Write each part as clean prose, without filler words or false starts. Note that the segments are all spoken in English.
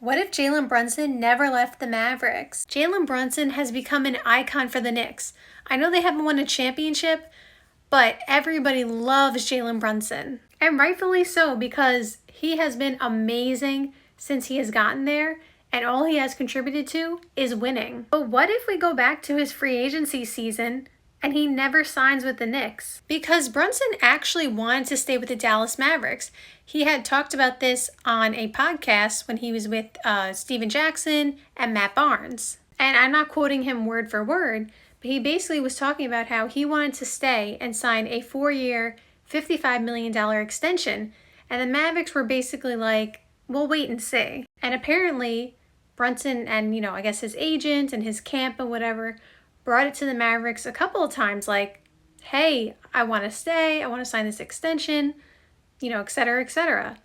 What if Jalen Brunson never left the Mavericks? Jalen Brunson has become an icon for the Knicks. I know they haven't won a championship, but everybody loves Jalen Brunson. And rightfully so, because he has been amazing since he has gotten there, and all he has contributed to is winning. But what if we go back to his free agency season and he never signs with the Knicks? Because Brunson actually wanted to stay with the Dallas Mavericks. He had talked about this on a podcast when he was with Steven Jackson and Matt Barnes. And I'm not quoting him word for word, but he basically was talking about how he wanted to stay and sign a 4-year, $55 million extension. And the Mavericks were basically like, we'll wait and see. And apparently, Brunson and, I guess his agent and his camp and whatever brought it to the Mavericks a couple of times, like, hey, I want to stay, I want to sign this extension, et cetera, et cetera.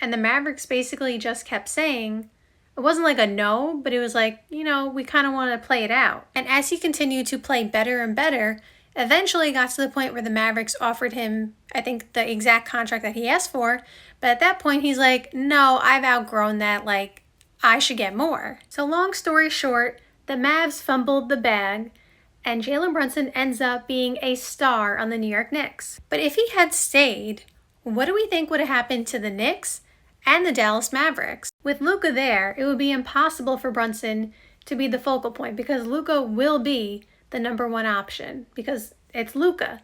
And the Mavericks basically just kept saying, it wasn't like a no, but it was like, we kind of want to play it out. And as he continued to play better and better, eventually got to the point where the Mavericks offered him, I think, the exact contract that he asked for. But at that point, he's like, no, I've outgrown that. Like, I should get more. So long story short, the Mavs fumbled the bag, and Jalen Brunson ends up being a star on the New York Knicks. But if he had stayed, what do we think would have happened to the Knicks and the Dallas Mavericks? With Luka there, it would be impossible for Brunson to be the focal point because Luka will be the number one option because it's Luka.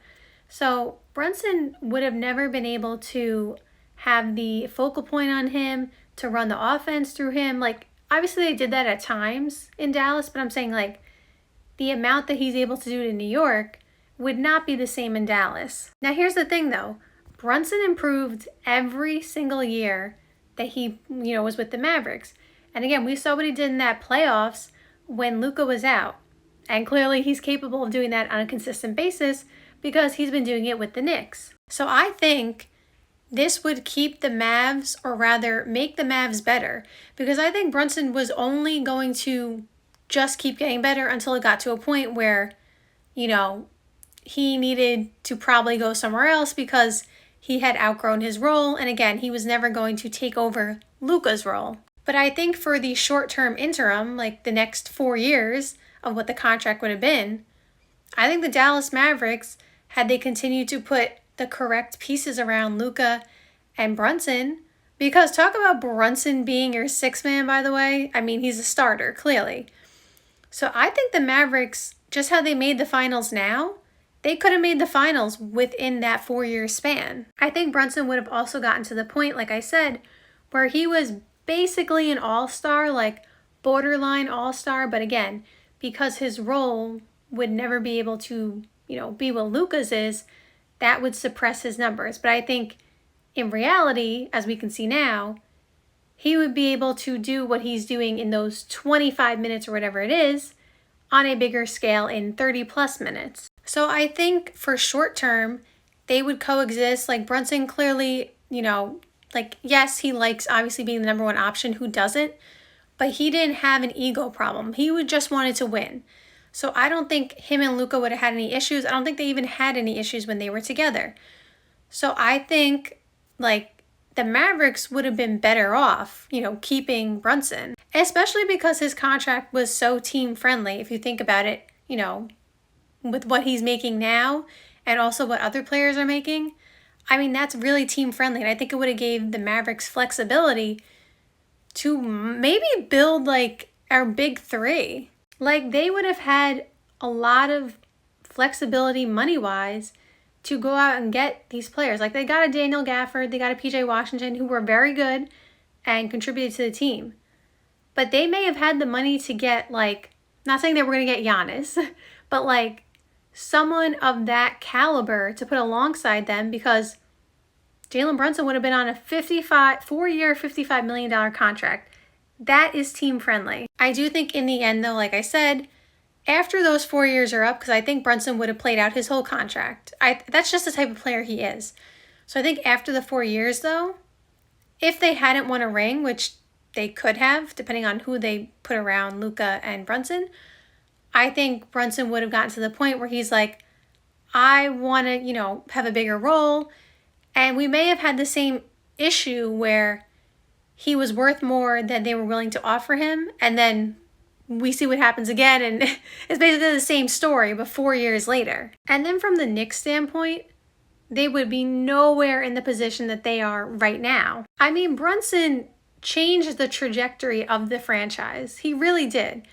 So Brunson would have never been able to have the focal point on him, to run the offense through him. Like, obviously they did that at times in Dallas, but I'm saying like the amount that he's able to do in New York would not be the same in Dallas. Now here's the thing though, Brunson improved every single year that he, was with the Mavericks. And again, we saw what he did in that playoffs when Luka was out. And clearly he's capable of doing that on a consistent basis because he's been doing it with the Knicks. So I think this would keep the Mavs, or rather make the Mavs better, because I think Brunson was only going to just keep getting better until it got to a point where, he needed to probably go somewhere else because he had outgrown his role. And again, he was never going to take over Luka's role. But I think for the short-term interim, like the next 4 years of what the contract would have been, I think the Dallas Mavericks, had they continued to put the correct pieces around Luka and Brunson, because talk about Brunson being your sixth man, by the way. I mean, he's a starter, clearly. So I think the Mavericks, just how they made the finals now, they could have made the finals within that 4-year span. I think Brunson would have also gotten to the point, like I said, where he was basically an all-star, like borderline all-star. But again, because his role would never be able to, be what Luka's is, that would suppress his numbers. But I think in reality, as we can see now, he would be able to do what he's doing in those 25 minutes or whatever it is on a bigger scale in 30 plus minutes. So I think for short term, they would coexist. Like Brunson clearly, yes, he likes obviously being the number one option. Who doesn't? But he didn't have an ego problem. He would just wanted to win. So I don't think him and Luka would have had any issues. I don't think they even had any issues when they were together. So I think the Mavericks would have been better off, keeping Brunson, especially because his contract was so team friendly. If you think about it, with what he's making now and also what other players are making, I mean, that's really team friendly. And I think it would have gave the Mavericks flexibility to maybe build our big three. They would have had a lot of flexibility money-wise to go out and get these players. They got a Daniel Gafford, they got a PJ Washington, who were very good and contributed to the team. But they may have had the money to get, not saying they were going to get Giannis, but someone of that caliber to put alongside them, because Jalen Brunson would have been on a 4-year, $55 million contract. That is team friendly. I do think in the end, though, like I said, after those 4 years are up, because I think Brunson would have played out his whole contract. That's just the type of player he is. So I think after the 4 years, though, if they hadn't won a ring, which they could have, depending on who they put around Luka and Brunson, I think Brunson would have gotten to the point where he's like, I want to, have a bigger role. And we may have had the same issue where he was worth more than they were willing to offer him. And then we see what happens again, and it's basically the same story, but 4 years later. And then from the Knicks standpoint, they would be nowhere in the position that they are right now. I mean, Brunson changed the trajectory of the franchise. He really did.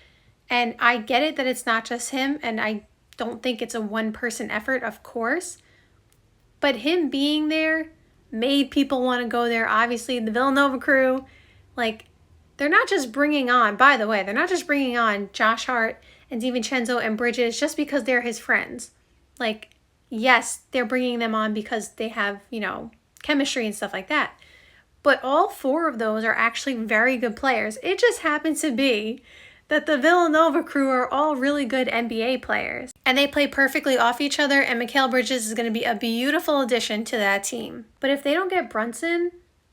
And I get it that it's not just him, and I don't think it's a one-person effort, of course. But him being there made people want to go there. Obviously, the Villanova crew, like, they're not just bringing on, by the way, they're not just bringing on Josh Hart and DiVincenzo and Bridges just because they're his friends. Like, yes, they're bringing them on because they have, chemistry and stuff like that. But all 4 of those are actually very good players. It just happens to be that the Villanova crew are all really good NBA players. And they play perfectly off each other, and Mikal Bridges is going to be a beautiful addition to that team. But if they don't get Brunson,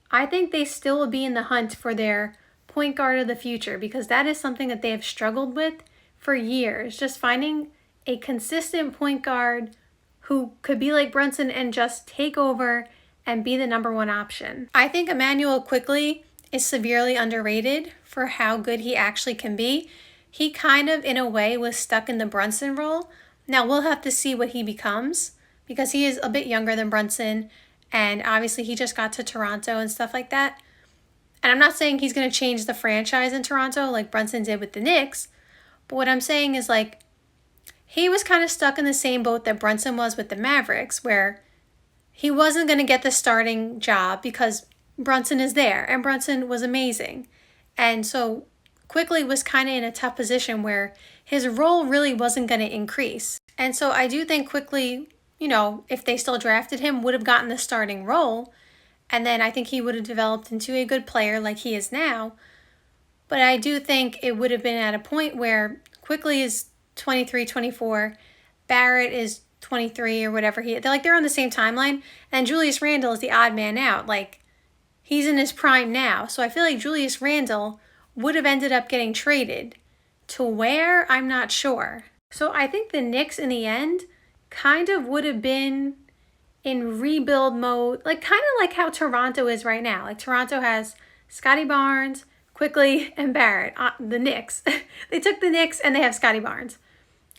I think they still will be in the hunt for their point guard of the future, because that is something that they have struggled with for years. Just finding a consistent point guard who could be like Brunson and just take over and be the number 1 option. I think Immanuel Quickley is severely underrated for how good he actually can be. He kind of, in a way, was stuck in the Brunson role. Now, we'll have to see what he becomes, because he is a bit younger than Brunson, and obviously he just got to Toronto and stuff like that. And I'm not saying he's going to change the franchise in Toronto like Brunson did with the Knicks, but what I'm saying is, like, he was kind of stuck in the same boat that Brunson was with the Mavericks, where he wasn't going to get the starting job because Brunson is there, and Brunson was amazing. And so Quickley was kind of in a tough position where his role really wasn't going to increase. And so I do think Quickley, if they still drafted him, would have gotten the starting role. And then I think he would have developed into a good player like he is now. But I do think it would have been at a point where Quickley is 23, 24, Barrett is 23 or whatever. They're on the same timeline. And Julius Randle is the odd man out. Like, he's in his prime now. So I feel like Julius Randle would have ended up getting traded. To where? I'm not sure. So I think the Knicks in the end kind of would have been in rebuild mode, like kind of like how Toronto is right now. Like, Toronto has Scotty Barnes, Quickley, and Barrett. The Knicks. They took the Knicks and they have Scotty Barnes.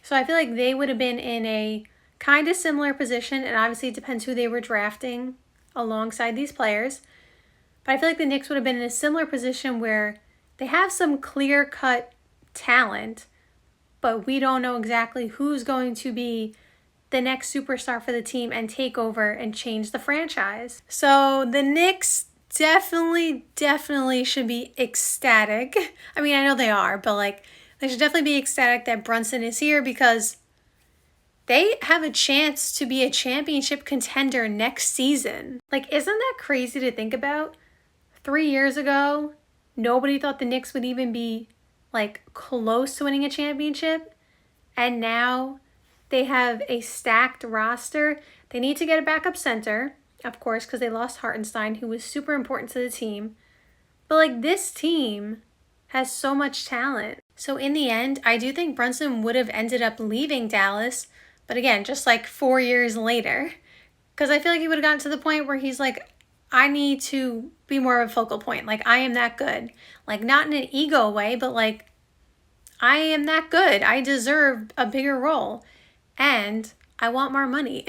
So I feel like they would have been in a kind of similar position, and obviously it depends who they were drafting alongside these players. But I feel like the Knicks would have been in a similar position where they have some clear-cut talent, but we don't know exactly who's going to be the next superstar for the team and take over and change the franchise. So the Knicks definitely should be ecstatic. I mean, I know they are, but like, they should definitely be ecstatic that Brunson is here, because they have a chance to be a championship contender next season. Like, isn't that crazy to think about? 3 years ago, nobody thought the Knicks would even be, like, close to winning a championship. And now they have a stacked roster. They need to get a backup center, of course, because they lost Hartenstein, who was super important to the team. But, like, this team has so much talent. So in the end, I do think Brunson would have ended up leaving Dallas, but again, just like 4 years later. Because I feel like he would have gotten to the point where he's like, I need to be more of a focal point. Like, I am that good. Like, not in an ego way, but like, I am that good. I deserve a bigger role. And I want more money.